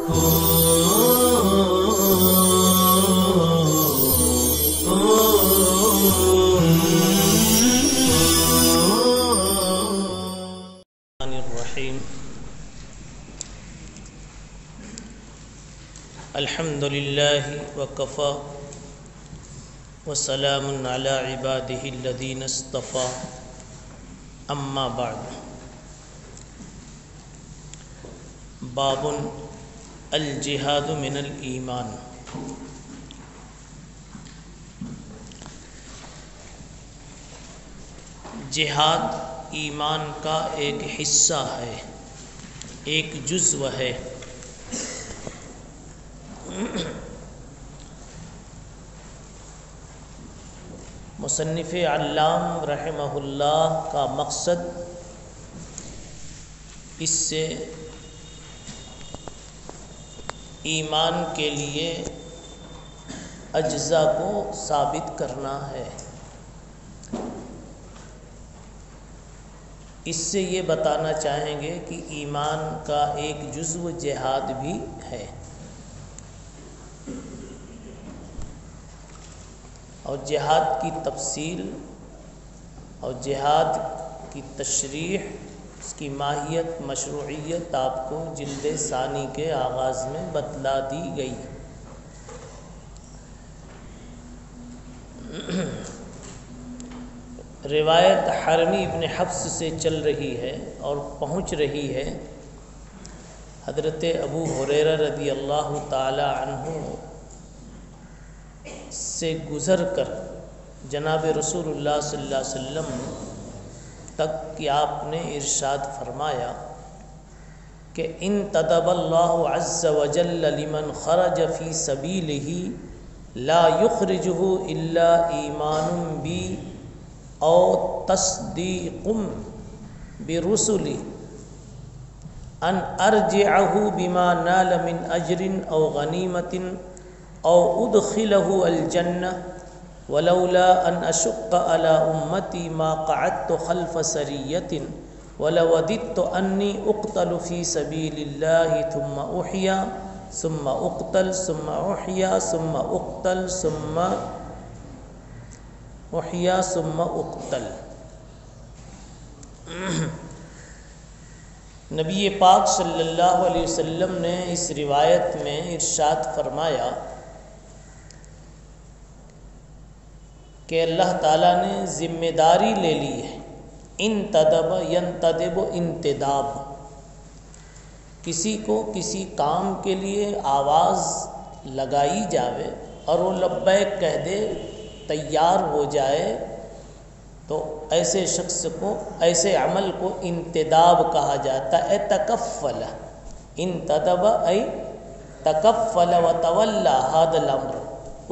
الرحیم الحمد للہ وکفی وسلام علی عبادہ الذین اصطفی اما بعد باب الجہاد من الایمان۔ جہاد ایمان کا ایک حصہ ہے، ایک جزو ہے۔ مصنف علام رحمہ اللہ کا مقصد اس سے ایمان کے لیے اجزاء کو ثابت کرنا ہے۔ اس سے یہ بتانا چاہیں گے کہ ایمان کا ایک جزو جہاد بھی ہے، اور جہاد کی تفصیل اور جہاد کی تشریح، اس کی ماہیت، مشروعیت آپ کو جلد ثانی کے آغاز میں بتلا دی گئی۔ روایت حرمی ابن حفص سے چل رہی ہے اور پہنچ رہی ہے حضرت ابو ہریرہ رضی اللہ تعالی عنہ سے گزر کر جناب رسول اللہ صلی اللہ علیہ وسلم تک کہ آپ نے ارشاد فرمایا کہ انتدب اللہ عز وجل لمن خرج فی سبیلہ لا یخرجہ الا ایمان بی او تصدیق برسلی ان ارجعہ بما نال من اجر او غنیمت او ادخلہ الجنہ ولولا ان اشق على امتی ما قعدت خلف سریۃ ولوددت انی اقتل فی سبیل اللہ ثم احیا ثم اقتل ثم احیا ثم اقتل ثم احیا ثم اقتل۔ نبی پاک صلی اللہ علیہ وسلم نے اس روایت میں ارشاد فرمایا کہ اللہ تعالیٰ نے ذمہ داری لے لی ہے۔ انتدب ینتدب انتداب، کسی کو کسی کام کے لیے آواز لگائی جاوے اور وہ لبیک کہہ دے، تیار ہو جائے، تو ایسے شخص کو، ایسے عمل کو انتداب کہا جاتا ہے۔ تکفل، انتدب ای تکفل وتولی ھذا الامر،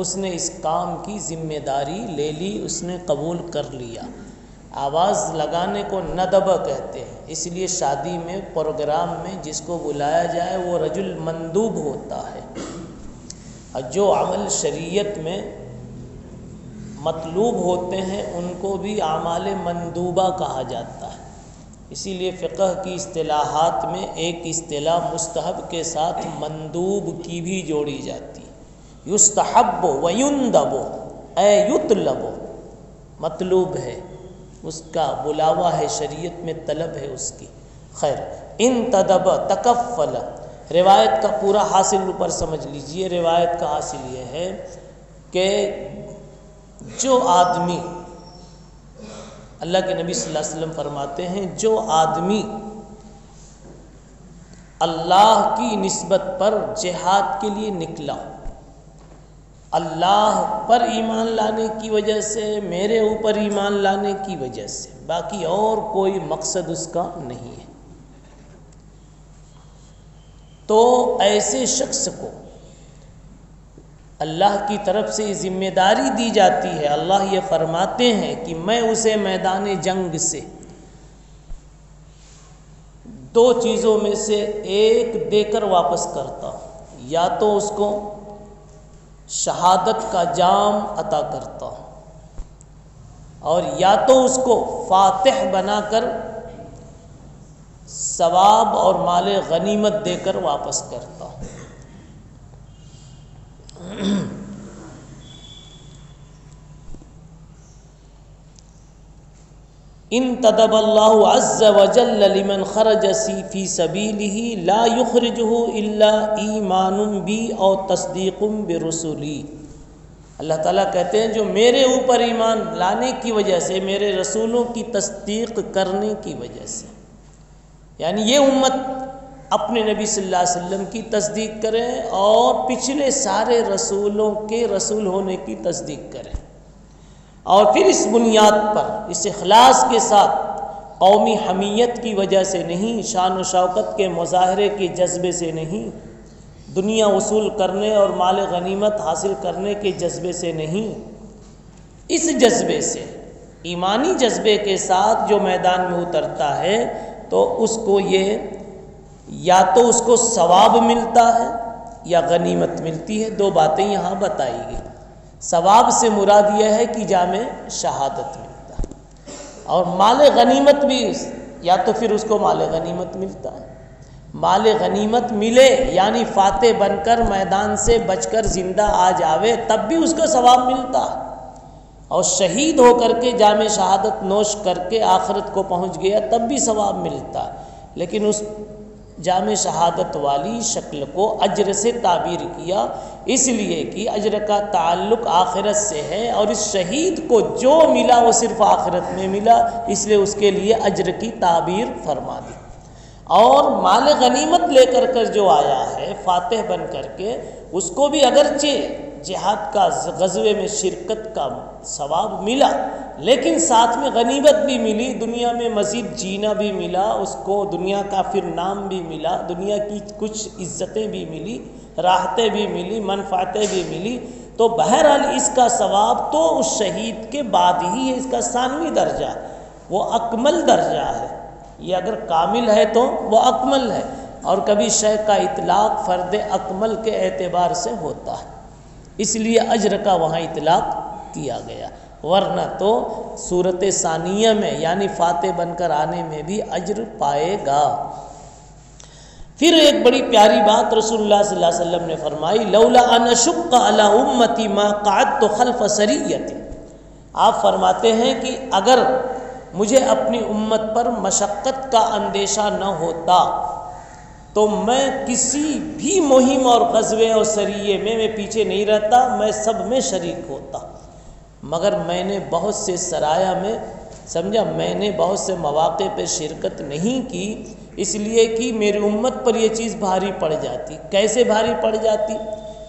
اس نے اس کام کی ذمہ داری لے لی، اس نے قبول کر لیا۔ آواز لگانے کو ندب کہتے ہیں، اس لیے شادی میں، پروگرام میں جس کو بلایا جائے وہ رجل مندوب ہوتا ہے، اور جو عمل شریعت میں مطلوب ہوتے ہیں ان کو بھی اعمال مندوبہ کہا جاتا ہے۔ اسی لیے فقہ کی اصطلاحات میں ایک اصطلاح مستحب کے ساتھ مندوب کی بھی جوڑی جاتی ہے۔ یستحب ویندب اے یطلب، مطلوب ہے، اس کا بلاوا ہے، شریعت میں طلب ہے اس کی۔ خیر، انتدب تکفل، روایت کا پورا حاصل اوپر سمجھ لیجئے۔ روایت کا حاصل یہ ہے کہ جو آدمی، اللہ کے نبی صلی اللہ علیہ وسلم فرماتے ہیں، جو آدمی اللہ کی نسبت پر جہاد کے لیے نکلا، اللہ پر ایمان لانے کی وجہ سے، میرے اوپر ایمان لانے کی وجہ سے، باقی اور کوئی مقصد اس کا نہیں ہے، تو ایسے شخص کو اللہ کی طرف سے ذمہ داری دی جاتی ہے۔ اللہ یہ فرماتے ہیں کہ میں اسے میدان جنگ سے دو چیزوں میں سے ایک دے کر واپس کرتا ہوں، یا تو اس کو شہادت کا جام عطا کرتا ہوں، اور یا تو اس کو فاتح بنا کر ثواب اور مال غنیمت دے کر واپس کرتا ہوں۔ انتدب اللہ عز وجل لمن خرج فی سبیلہ لا یخرجہ الا ایمان بی او تصدیق برسولی۔ اللہ تعالیٰ کہتے ہیں جو میرے اوپر ایمان لانے کی وجہ سے، میرے رسولوں کی تصدیق کرنے کی وجہ سے، یعنی یہ امت اپنے نبی صلی اللہ علیہ وسلم کی تصدیق کریں اور پچھلے سارے رسولوں کے رسول ہونے کی تصدیق کریں، اور پھر اس بنیاد پر، اس اخلاص کے ساتھ، قومی حمیت کی وجہ سے نہیں، شان و شوکت کے مظاہرے کے جذبے سے نہیں، دنیا وصول کرنے اور مال غنیمت حاصل کرنے کے جذبے سے نہیں، اس جذبے سے، ایمانی جذبے کے ساتھ جو میدان میں اترتا ہے تو اس کو یہ یا تو اس کو ثواب ملتا ہے یا غنیمت ملتی ہے۔ دو باتیں یہاں بتائی گئی۔ ثواب سے مراد یہ ہے کہ جامع شہادت ملتا ہے، اور مال غنیمت بھی یا تو پھر اس کو مال غنیمت ملتا ہے۔ مال غنیمت ملے یعنی فاتح بن کر میدان سے بچ کر زندہ آ جاوے تب بھی اس کو ثواب ملتا ہے، اور شہید ہو کر کے جامع شہادت نوش کر کے آخرت کو پہنچ گیا تب بھی ثواب ملتا ہے۔ لیکن اس جامع شہادت والی شکل کو اجر سے تعبیر کیا، اس لیے کہ اجر کا تعلق آخرت سے ہے، اور اس شہید کو جو ملا وہ صرف آخرت میں ملا، اس لیے اس کے لیے اجر کی تعبیر فرما دی۔ اور مال غنیمت لے کر جو آیا ہے فاتح بن کر کے، اس کو بھی اگرچہ جہاد کا غزوے میں شرکت کا ثواب ملا، لیکن ساتھ میں غنیمت بھی ملی، دنیا میں مزید جینا بھی ملا، اس کو دنیا کا پھر نام بھی ملا، دنیا کی کچھ عزتیں بھی ملی، راحتیں بھی ملی، منفعتیں بھی ملی۔ تو بہرحال اس کا ثواب تو اس شہید کے بعد ہی ہے، اس کا ثانوی درجہ، وہ اکمل درجہ ہے۔ یہ اگر کامل ہے تو وہ اکمل ہے، اور کبھی شے کا اطلاق فرد اکمل کے اعتبار سے ہوتا ہے، اس لیے اجر کا وہاں اطلاق کیا گیا، ورنہ تو صورت ثانیہ میں یعنی فاتح بن کر آنے میں بھی اجر پائے گا۔ پھر ایک بڑی پیاری بات رسول اللہ صلی اللہ علیہ وسلم نے فرمائی، لولا ان اشق علی امتی ما قعدت خلف سریۃ۔ آپ فرماتے ہیں کہ اگر مجھے اپنی امت پر مشقت کا اندیشہ نہ ہوتا تو میں کسی بھی مہم اور غزوے اور سریے میں پیچھے نہیں رہتا، میں سب میں شریک ہوتا، مگر میں نے بہت سے سرایا میں سمجھا، میں نے بہت سے مواقع پہ شرکت نہیں کی، اس لیے کہ میری امت پر یہ چیز بھاری پڑ جاتی۔ کیسے بھاری پڑ جاتی؟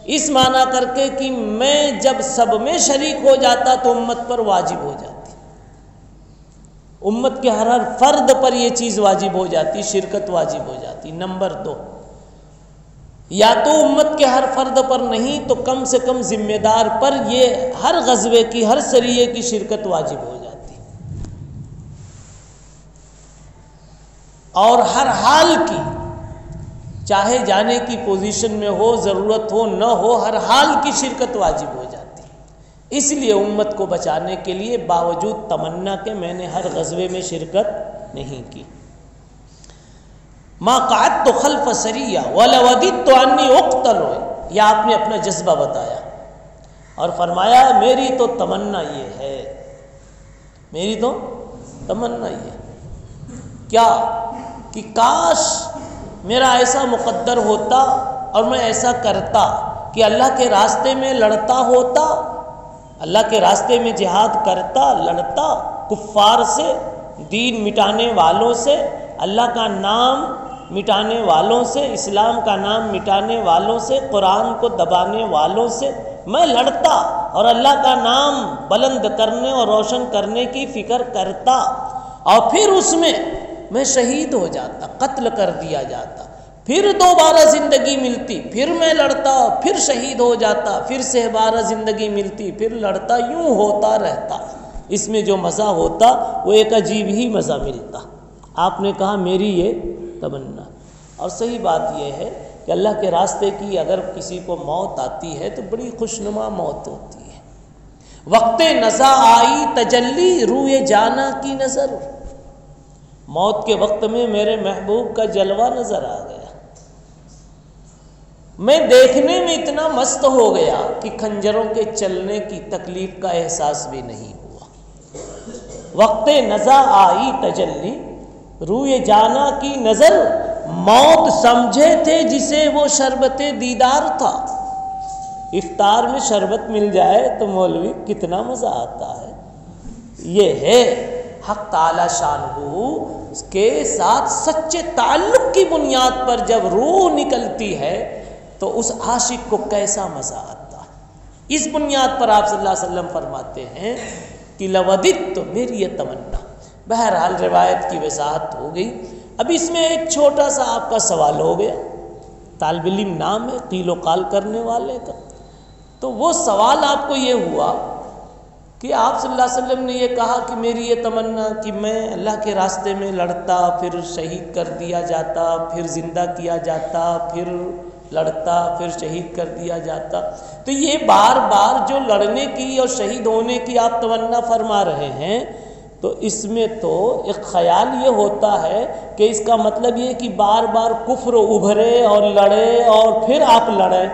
اس معنی کر کے کہ میں جب سب میں شریک ہو جاتا تو امت پر واجب ہو جاتی، امت کے ہر فرد پر یہ چیز واجب ہو جاتی، شرکت واجب ہو جاتی۔ نمبر 2، یا تو امت کے ہر فرد پر نہیں تو کم سے کم ذمہ دار پر یہ ہر غزوے کی، ہر سریے کی شرکت واجب ہو جاتی، اور ہر حال کی، چاہے جانے کی پوزیشن میں ہو، ضرورت ہو نہ ہو، ہر حال کی شرکت واجب ہو جاتی۔ اس لیے امت کو بچانے کے لیے باوجود تمنا کہ میں نے ہر غزوے میں شرکت نہیں کی، ما قعدت خلف سریہ ولو وددت انی اقتل، یا آپ نے اپنا جذبہ بتایا اور فرمایا میری تو تمنا یہ ہے، میری تو تمنا یہ ہے کیا کہ کاش میرا ایسا مقدر ہوتا اور میں ایسا کرتا کہ اللہ کے راستے میں لڑتا ہوتا، اللہ کے راستے میں جہاد کرتا، لڑتا کفار سے، دین مٹانے والوں سے، اللہ کا نام مٹانے والوں سے، اسلام کا نام مٹانے والوں سے، قرآن کو دبانے والوں سے میں لڑتا اور اللہ کا نام بلند کرنے اور روشن کرنے کی فکر کرتا، اور پھر اس میں شہید ہو جاتا، قتل کر دیا جاتا، پھر دوبارہ زندگی ملتی، پھر میں لڑتا، پھر شہید ہو جاتا، پھر سے دوبارہ زندگی ملتی، پھر لڑتا، یوں ہوتا رہتا۔ اس میں جو مزہ ہوتا وہ ایک عجیب ہی مزہ ملتا۔ آپ نے کہا میری یہ تمنا، اور صحیح بات یہ ہے کہ اللہ کے راستے کی اگر کسی کو موت آتی ہے تو بڑی خوشنما موت ہوتی ہے۔ وقت نزا آئی تجلی روئے جانا کی نظر، موت کے وقت میں میرے محبوب کا جلوہ نظر آ گیا، میں دیکھنے میں اتنا مست ہو گیا کہ خنجروں کے چلنے کی تکلیف کا احساس بھی نہیں ہوا۔ وقت نزا آئی تجلی، روئے جانا کی نظر موت سمجھے تھے جسے وہ شربت دیدار تھا۔ افطار میں شربت مل جائے تو مولوی کتنا مزہ آتا ہے۔ یہ ہے حق تعالی شانہ کے ساتھ سچے تعلق کی بنیاد پر جب روح نکلتی ہے تو اس عاشق کو کیسا مزہ آتا ہے۔ اس بنیاد پر آپ صلی اللہ علیہ وسلم فرماتے ہیں کہ لوددت، میری یہ تمنا۔ بہرحال روایت کی وضاحت ہو گئی۔ اب اس میں ایک چھوٹا سا آپ کا سوال ہو گیا، طالب علم نام ہے قیل و قال کرنے والے کا، تو وہ سوال آپ کو یہ ہوا کہ آپ صلی اللہ علیہ وسلم نے یہ کہا کہ میری یہ تمنا کہ میں اللہ کے راستے میں لڑتا، پھر شہید کر دیا جاتا، پھر زندہ کیا جاتا، پھر لڑتا، پھر شہید کر دیا جاتا۔ تو یہ بار بار جو لڑنے کی اور شہید ہونے کی آپ تمنا فرما رہے ہیں، تو اس میں تو ایک خیال یہ ہوتا ہے کہ اس کا مطلب یہ کہ بار بار کفر ابھرے اور لڑے اور پھر آپ لڑیں،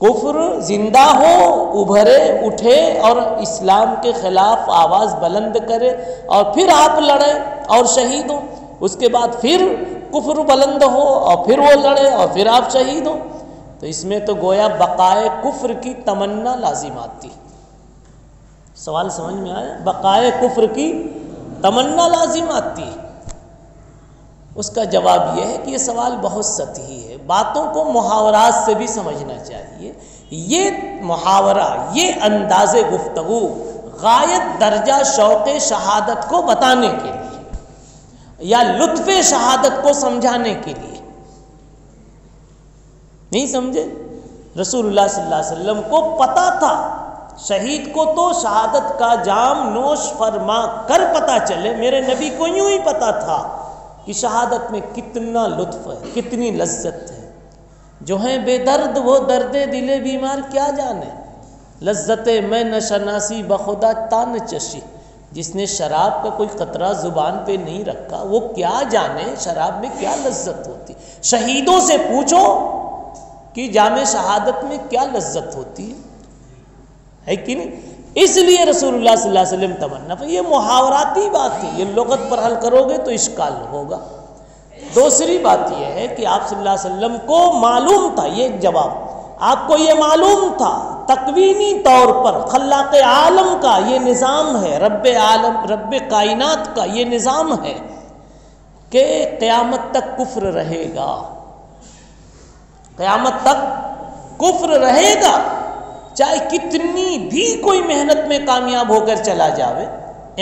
کفر زندہ ہو، ابھرے اٹھے اور اسلام کے خلاف آواز بلند کرے اور پھر آپ لڑیں اور شہید ہوں، اس کے بعد پھر کفر بلند ہو اور پھر وہ لڑے اور پھر آپ شہید ہوں۔ تو اس میں تو گویا بقائے کفر کی تمنا لازم آتی۔ سوال سمجھ میں آیا؟ بقائے کفر کی تمنا لازم آتی ہے۔ اس کا جواب یہ ہے کہ یہ سوال بہت سطحی ہے، باتوں کو محاورات سے بھی سمجھنا چاہیے۔ یہ محاورہ، یہ انداز گفتگو غایت درجہ شوق شہادت کو بتانے کے لیے یا لطف شہادت کو سمجھانے کے لیے نہیں سمجھے؟ رسول اللہ صلی اللہ علیہ وسلم کو پتا تھا، شہید کو تو شہادت کا جام نوش فرما کر پتا چلے، میرے نبی کو یوں ہی پتا تھا کہ شہادت میں کتنا لطف ہے، کتنی لذت ہے۔ جو ہیں بے درد وہ درد دل بیمار کیا جانے، لذت میں نشناسی بخدا تان چشی۔ جس نے شراب کا کوئی قطرہ زبان پہ نہیں رکھا وہ کیا جانے شراب میں کیا لذت ہوتی۔ شہیدوں سے پوچھو کہ جام شہادت میں کیا لذت ہوتی ہے کہ نہیں؟ اس لیے رسول اللہ صلی اللہ علیہ وسلم تمنا، یہ محاوراتی بات ہے، یہ لغت پر حل کرو گے تو اشکال ہوگا۔ دوسری بات یہ ہے کہ آپ صلی اللہ علیہ وسلم کو معلوم تھا، یہ جواب آپ کو یہ معلوم تھا تکوینی طور پر خلاق عالم کا یہ نظام ہے، رب عالم رب کائنات کا یہ نظام ہے کہ قیامت تک کفر رہے گا، قیامت تک کفر رہے گا، چاہے کتنی بھی کوئی محنت میں کامیاب ہو کر چلا جاوے۔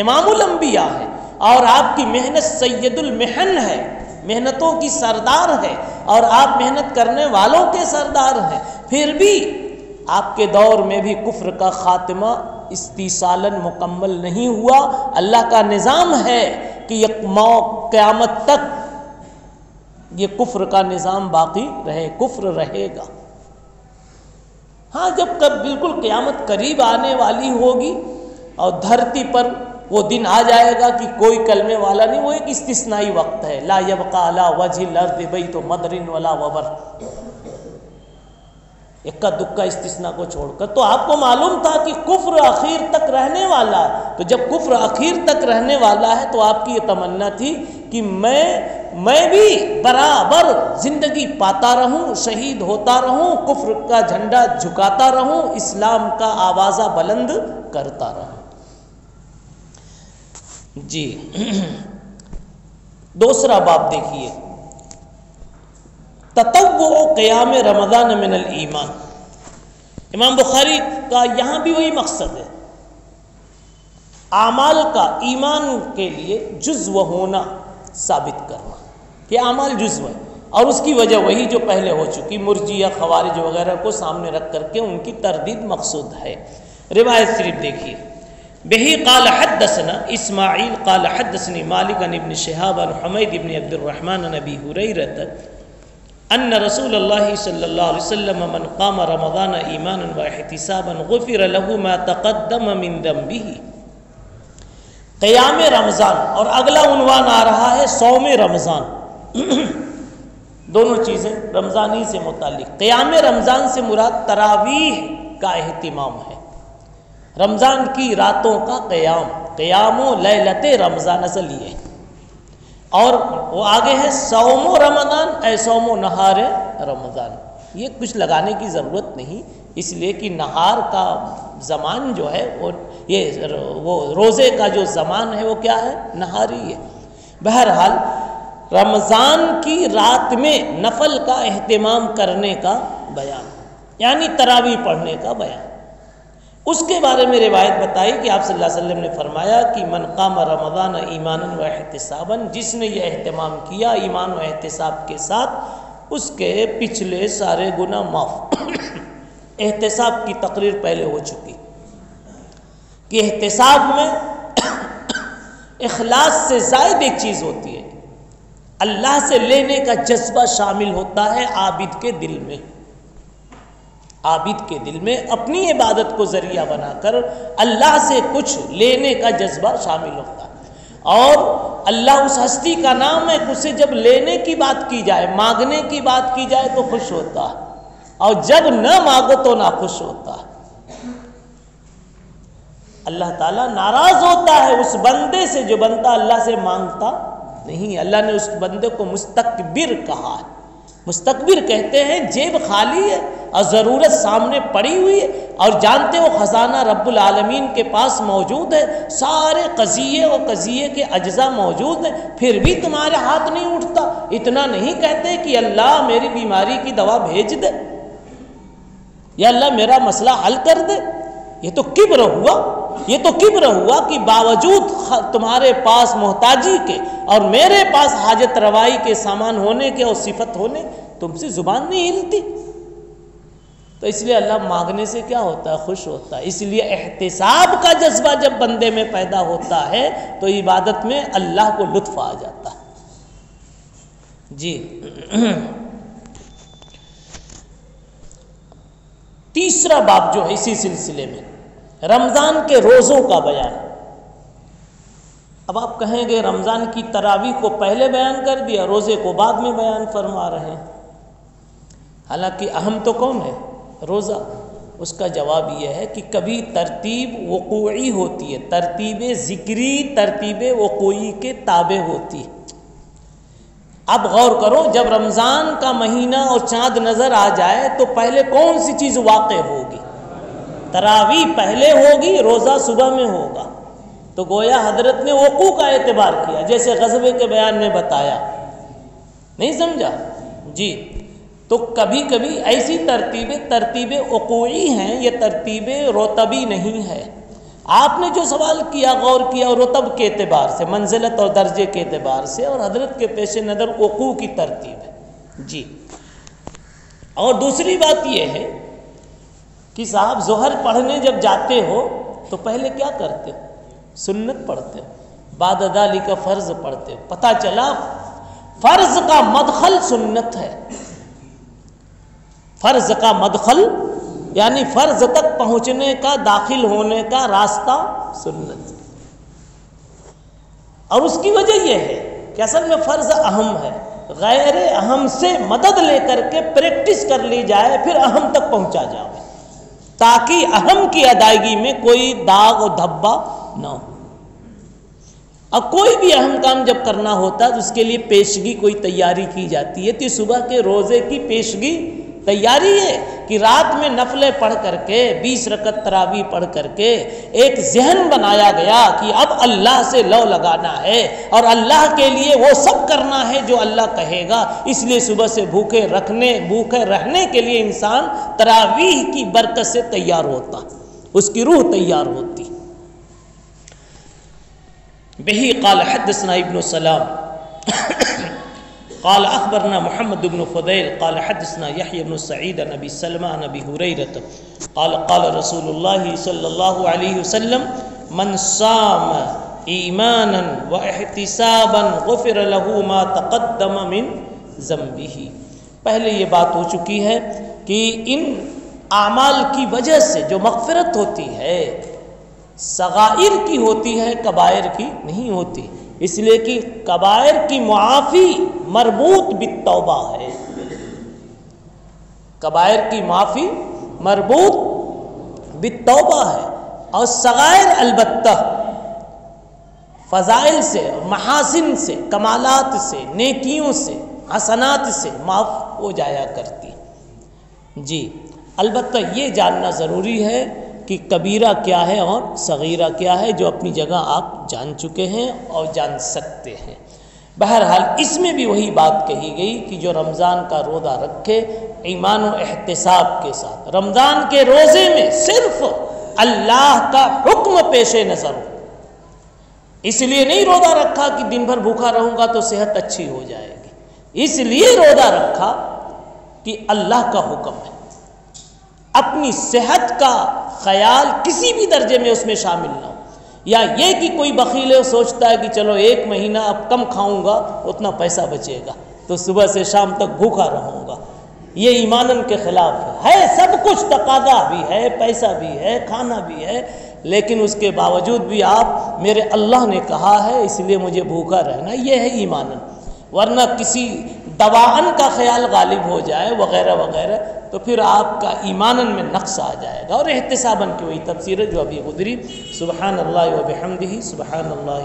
امام الانبیاء ہے اور آپ کی محنت سید المحن ہے، محنتوں کی سردار ہے اور آپ محنت کرنے والوں کے سردار ہیں، پھر بھی آپ کے دور میں بھی کفر کا خاتمہ استیصالاً مکمل نہیں ہوا۔ اللہ کا نظام ہے کہ قیامت تک یہ کفر کا نظام باقی رہے، کفر رہے گا۔ ہاں جب بالکل قیامت قریب آنے والی ہوگی اور دھرتی پر وہ دن آ جائے گا کہ کوئی کلمے والا نہیں، وہ ایک استثنائی وقت ہے، لا یبقى علی وجہ الارض بیت مدر ولا وبر، اکا دکا استثناء کو چھوڑ کر۔ تو آپ کو معلوم تھا کہ کفر اخیر تک رہنے والا ہے، تو جب کفر اخیر تک رہنے والا ہے تو آپ کی یہ تمنا تھی کہ میں بھی برابر زندگی پاتا رہوں، شہید ہوتا رہوں، کفر کا جھنڈا جھکاتا رہوں، اسلام کا آوازہ بلند کرتا رہوں۔ جی دوسرا باب دیکھیے، تطوع قیام رمضان من الایمان۔ امام بخاری کا یہاں بھی وہی مقصد ہے، اعمال کا ایمان کے لیے جزو ہونا ثابت کرنا کہ اعمال جزو ہے، اور اس کی وجہ وہی جو پہلے ہو چکی، مرجیہ خوارج وغیرہ کو سامنے رکھ کر کے ان کی تردید مقصود ہے۔ روایت شریف دیکھیے، بہی قال حدثنا اسماعیل قال حدثني مالک عن ابن شہاب عن حمید ابن عبد الرحمن عن ابی ہریرہ ان رسول اللہ صلی اللہ علیہ وسلم من قام رمضان ایمانا واحتسابا غفر له ما تقدم من ذنبه۔ قیام رمضان، اور اگلا عنوان آ رہا ہے صوم رمضان، دونوں چیزیں رمضان ہی سے متعلق۔ قیام رمضان سے مراد تراویح کا اہتمام ہے، رمضان کی راتوں کا قیام، قیام لیلت رمضان اصل یہ ہے، اور وہ آگے ہے صوم رمضان اے صوم نہار رمضان. یہ کچھ لگانے کی ضرورت نہیں، اس لیے کہ نہار کا زمان جو ہے وہ روزے کا جو زمان ہے وہ کیا ہے؟ نہاری ہے. بہرحال رمضان کی رات میں نفل کا اہتمام کرنے کا بیان، یعنی تراویح پڑھنے کا بیان. اس کے بارے میں روایت بتائی کہ آپ صلی اللہ علیہ وسلم نے فرمایا کہ من قام رمضان ایمانا و احتسابا، جس نے یہ اہتمام کیا ایمان و احتساب کے ساتھ، اس کے پچھلے سارے گناہ معاف. احتساب کی تقریر پہلے ہو چکی کہ احتساب میں اخلاص سے زائد ایک چیز ہوتی ہے، اللہ سے لینے کا جذبہ شامل ہوتا ہے عابد کے دل میں. عابد کے دل میں اپنی عبادت کو ذریعہ بنا کر اللہ سے کچھ لینے کا جذبہ شامل ہوتا ہے. اور اللہ اس ہستی کا نام ہے کہ اسے جب لینے کی بات کی جائے، مانگنے کی بات کی جائے تو خوش ہوتا ہے، اور جب نہ مانگو تو ناخوش ہوتا ہے. اللہ تعالیٰ ناراض ہوتا ہے اس بندے سے جو بندہ اللہ سے مانگتا نہیں. اللہ نے اس بندے کو مستکبر کہا ہے. مستکبر کہتے ہیں جیب خالی ہے اور ضرورت سامنے پڑی ہوئی ہے، اور جانتے ہو خزانہ رب العالمین کے پاس موجود ہے، سارے قضیے و قضیے کے اجزاء موجود ہیں، پھر بھی تمہارے ہاتھ نہیں اٹھتا. اتنا نہیں کہتے کہ اللہ میری بیماری کی دوا بھیج دے، یا اللہ میرا مسئلہ حل کر دے. یہ تو کبر ہوا. یہ تو کبر ہوا کہ باوجود تمہارے پاس محتاجی کے اور میرے پاس حاجت روائی کے سامان ہونے کے اور صفت ہونے، تم سے زبان نہیں ہلتی. تو اس لیے اللہ مانگنے سے کیا ہوتا ہے؟ خوش ہوتا ہے. اس لیے احتساب کا جذبہ جب بندے میں پیدا ہوتا ہے تو عبادت میں اللہ کو لطف آ جاتا ہے. جی تیسرا باب جو ہے اسی سلسلے میں رمضان کے روزوں کا بیان. اب آپ کہیں گے رمضان کی تراویح کو پہلے بیان کر دیا، روزے کو بعد میں بیان فرما رہے ہیں. حالانکہ اہم تو کون ہے؟ روزہ. اس کا جواب یہ ہے کہ کبھی ترتیب وقوعی ہوتی ہے، ترتیب ذکری ترتیب وقوعی کے تابع ہوتی ہے. اب غور کرو، جب رمضان کا مہینہ اور چاند نظر آ جائے تو پہلے کون سی چیز واقع ہوگی؟ تراویح پہلے ہوگی، روزہ صبح میں ہوگا. تو گویا حضرت نے وقوع کا اعتبار کیا، جیسے غزوے کے بیان میں بتایا. نہیں سمجھا؟ جی. تو کبھی کبھی ایسی ترتیب وقوعی ہیں، یہ ترتیب رتبی نہیں ہے. آپ نے جو سوال کیا غور کیا رتب کے اعتبار سے، منزلت اور درجے کے اعتبار سے، اور حضرت کے پیش نظر وقوع کی ترتیب ہے. جی. اور دوسری بات یہ ہے کہ صاحب ظہر پڑھنے جب جاتے ہو تو پہلے کیا کرتے ہو؟ سنت پڑھتے ہو، بعد ذالک فرض پڑھتے ہو. پتہ چلا فرض کا مدخل سنت ہے. فرض کا مدخل یعنی فرض تک پہنچنے کا، داخل ہونے کا راستہ سنت. اور اس کی وجہ یہ ہے کہ اصل میں فرض اہم ہے، غیر اہم سے مدد لے کر کے پریکٹس کر لی جائے، پھر اہم تک پہنچا جائے، تاکہ اہم کی ادائیگی میں کوئی داغ و دھبا نہ ہو. اب کوئی بھی اہم کام جب کرنا ہوتا ہے تو اس کے لیے پیشگی کوئی تیاری کی جاتی ہے. تو صبح کے روزے کی پیشگی تیاری ہے کہ رات میں نفلیں پڑھ کر کے 20 رکعت تراویح پڑھ کر کے ایک ذہن بنایا گیا کہ اب اللہ سے لو لگانا ہے اور اللہ کے لیے وہ سب کرنا ہے جو اللہ کہے گا. اس لیے صبح سے بھوکے رہنے کے لیے انسان تراویح کی برکت سے تیار ہوتا، اس کی روح تیار ہوتی. بہی قال حدثنا ابن سلام قال اخبرنا محمد بن فضيل قال حدثنا يحيى بن سعيد عن ابي سلمة عن ابي هريرة قال قال رسول الله صلى الله عليه وسلم من صام ایمانا واحتسابا غفر له ما تقدم من ذنبه. پہلے یہ بات ہو چکی ہے کہ ان اعمال کی وجہ سے جو مغفرت ہوتی ہے صغائر کی ہوتی ہے، کبائر کی نہیں ہوتی. اس لیے کہ کبائر کی معافی مربوط بالتوبہ ہے. کبائر کی معافی مربوط بالتوبہ ہے، اور صغائر البتہ فضائل سے، محاسن سے، کمالات سے، نیکیوں سے، حسنات سے معاف ہو جایا کرتی۔ جی البتہ یہ جاننا ضروری ہے کہ کبیرہ کیا ہے اور صغیرہ کیا ہے، جو اپنی جگہ آپ جان چکے ہیں اور جان سکتے ہیں۔ بہرحال اس میں بھی وہی بات کہی گئی کہ جو رمضان کا روزہ رکھے ایمان و احتساب کے ساتھ، رمضان کے روزے میں صرف اللہ کا حکم پیش نظر ہو، اس لیے نہیں روزہ رکھا کہ دن بھر بھوکا رہوں گا تو صحت اچھی ہو جائے گی، اس لیے روزہ رکھا کہ اللہ کا حکم ہے، اپنی صحت کا خیال کسی بھی درجے میں اس میں شامل نہ ہو، یا یہ کہ کوئی بخیل ہے سوچتا ہے کہ چلو 1 مہینہ اب کم کھاؤں گا اتنا پیسہ بچے گا تو صبح سے شام تک بھوکا رہوں گا، یہ ایمانن کے خلاف ہے سب کچھ، تقاضا بھی ہے، پیسہ بھی ہے، کھانا بھی ہے، لیکن اس کے باوجود بھی آپ میرے اللہ نے کہا ہے اس لیے مجھے بھوکا رہنا، یہ ہے ایمانن۔ ورنہ کسی دواعن کا خیال غالب ہو جائے وغیرہ وغیرہ تو پھر آپ کا ایمانن میں نقص آ جائے گا، اور احتساباً کی وہی تفسیر ہے جو ابھی گزری۔ سبحان اللہ و بحمدہ، سبحان اللہ۔